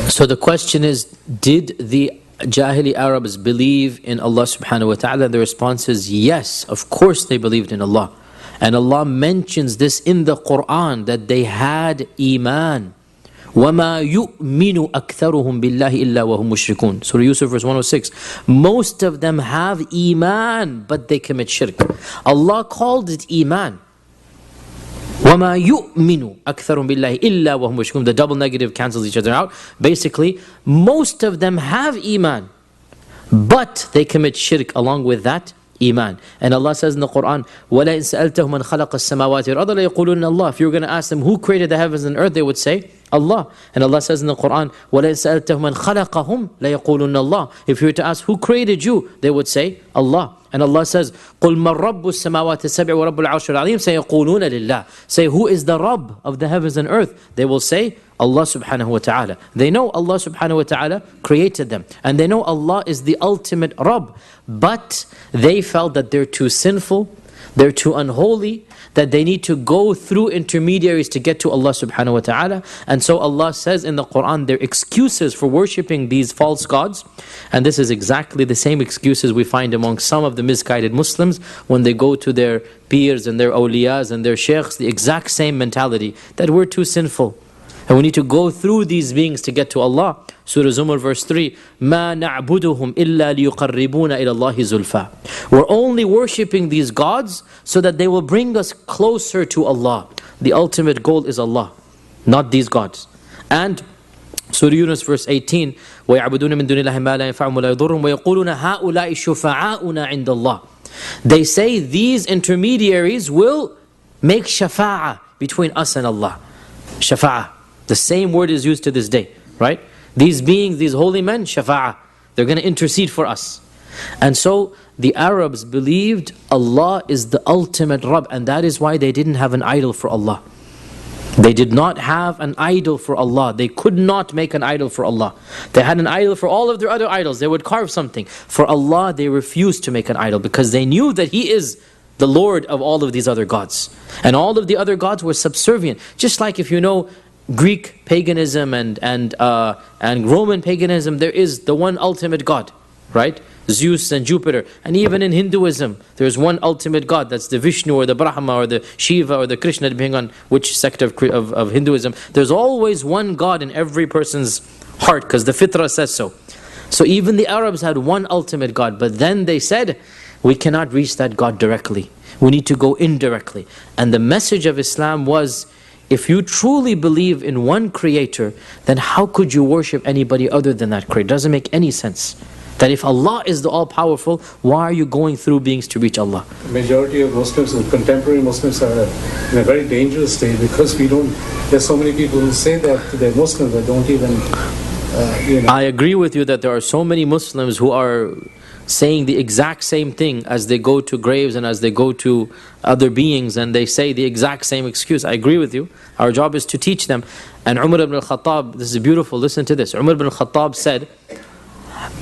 So the question is, did the Jahili Arabs believe in Allah subhanahu wa ta'ala? The response is yes, of course they believed in Allah. And Allah mentions this in the Quran, that they had Iman. وَمَا يُؤْمِنُ أَكْثَرُهُمْ بِاللَّهِ إِلَّا وَهُمْ مُشْرِكُونَ. Surah Yusuf verse 106. Most of them have Iman, but they commit shirk. Allah called it Iman. وَمَا يُؤْمِنُ أَكْثَرُهُمْ بِاللَّهِ إِلَّا وَهُمْ مُشْرِكُونَ. The double negative cancels each other out. Basically, most of them have Iman, but they commit shirk along with that Iman. And Allah says in the Quran, وَلَئِنْ سَأَلْتَهُمْ مَنْ خَلَقَ السَّمَاوَاتِ وَالْأَرْضَ لَيَقُولُنَّ اللَّهُ. If you were going to ask them who created the heavens and earth, they would say Allah. And Allah says in the Quran, وَلَئِنْ سَأَلْتَهُمْ مَنْ خَلَقَهُمْ لَيَقُولُنَّ اللَّهُ. If you were to ask who created you, they would say Allah. And Allah says, قُلْ مَنْ رَبُّ السَّمَاوَاتِ السَّبْعِ وَرَبُّ الْعَرْشِ الْعَظِيمِ سَيَقُولُونَ لِلَّهِ. Say, who is the Rabb of the heavens and earth? They will say, Allah subhanahu wa ta'ala. They know Allah subhanahu wa ta'ala created them. And they know Allah is the ultimate Rabb. But they felt that they're too sinful, they're too unholy, that they need to go through intermediaries to get to Allah subhanahu wa ta'ala. And so Allah says in the Quran, their excuses for worshipping these false gods. And this is exactly the same excuses we find among some of the misguided Muslims when they go to their peers and their awliyas and their sheikhs, the exact same mentality, that we're too sinful. And we need to go through these beings to get to Allah. Surah Zumar verse 3, مَا نَعْبُدُهُمْ إِلَّا لِيُقَرِّبُونَ إِلَى اللَّهِ زُلْفَى. We're only worshipping these gods so that they will bring us closer to Allah. The ultimate goal is Allah, not these gods. And Surah Yunus verse 18, وَيَعْبُدُونَ مِن دُونِ اللَّهِ مَا لَا يَنْفَعُهُمْ وَلَا يَضُرُّهُمْ وَيَقُولُونَ هَؤُلَاءِ شُفَعَاؤُنَا عِنْدَ اللَّهِ. They say these intermediaries will make shafa'ah between us and Allah. Shafa'ah. The same word is used to this day, right? These beings, these holy men, shafa'ah. They're going to intercede for us. And so the Arabs believed Allah is the ultimate Rabb, and that is why they didn't have an idol for Allah. They did not have an idol for Allah. They could not make an idol for Allah. They had an idol for all of their other idols. They would carve something. For Allah, they refused to make an idol because they knew that He is the Lord of all of these other gods. And all of the other gods were subservient. Just like if you know Greek paganism and Roman paganism, there is the one ultimate God, right? Zeus and Jupiter. And even in Hinduism, there's one ultimate God. That's the Vishnu or the Brahma or the Shiva or the Krishna, depending on which sect of Hinduism. There's always one God in every person's heart because the fitrah says so. So even the Arabs had one ultimate God. But then they said, we cannot reach that God directly. We need to go indirectly. And the message of Islam was, if you truly believe in one creator, then how could you worship anybody other than that creator? It doesn't make any sense. That if Allah is the all-powerful, why are you going through beings to reach Allah? The majority of Muslims, contemporary Muslims, are in a very dangerous state because there's so many people who say that they're Muslims that don't even, I agree with you that there are so many Muslims who are saying the exact same thing as they go to graves and as they go to other beings, and they say the exact same excuse. I agree with you. Our job is to teach them. And Umar ibn al-Khattab, this is beautiful, listen to this. Umar ibn al-Khattab said,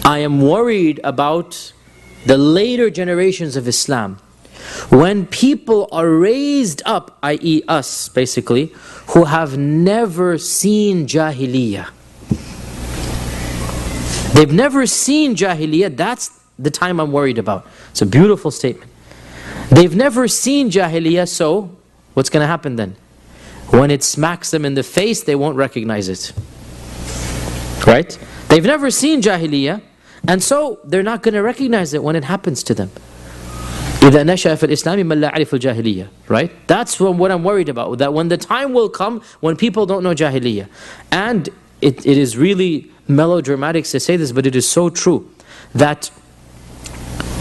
I am worried about the later generations of Islam. When people are raised up, i.e. us basically, who have never seen Jahiliyyah. They've never seen Jahiliyyah, that's the time I'm worried about. It's a beautiful statement. They've never seen Jahiliyyah, so what's going to happen then? When it smacks them in the face, they won't recognize it. Right? They've never seen Jahiliyyah, and so they're not going to recognize it when it happens to them. إِذَا نَشَأَ فِي الْإِسْلَامِ مَنْ لَا يَعْرِفُ الْجَاهِلِيَّةِ. Right? That's what I'm worried about. That when the time will come when people don't know Jahiliyyah. And it is really melodramatic to say this, but it is so true that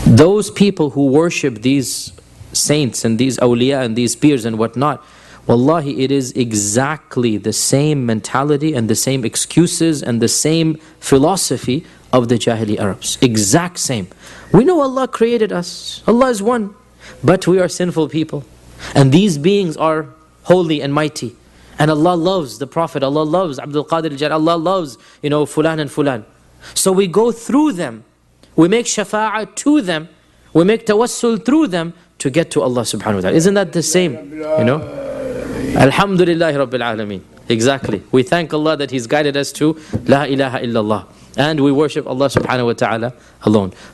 those people who worship these saints and these awliya and these peers and whatnot, wallahi, it is exactly the same mentality and the same excuses and the same philosophy of the Jahili Arabs. Exact same. We know Allah created us. Allah is one. But we are sinful people. And these beings are holy and mighty. And Allah loves the Prophet. Allah loves Abdul Qadir al-Jilani. Allah loves, Fulan and Fulan. So we go through them. We make shafa'ah to them. We make tawassul through them to get to Allah subhanahu wa ta'ala. Isn't that the same? Alhamdulillahi Rabbil Alameen. Exactly. We thank Allah that He's guided us to La ilaha illallah. And we worship Allah subhanahu wa ta'ala alone.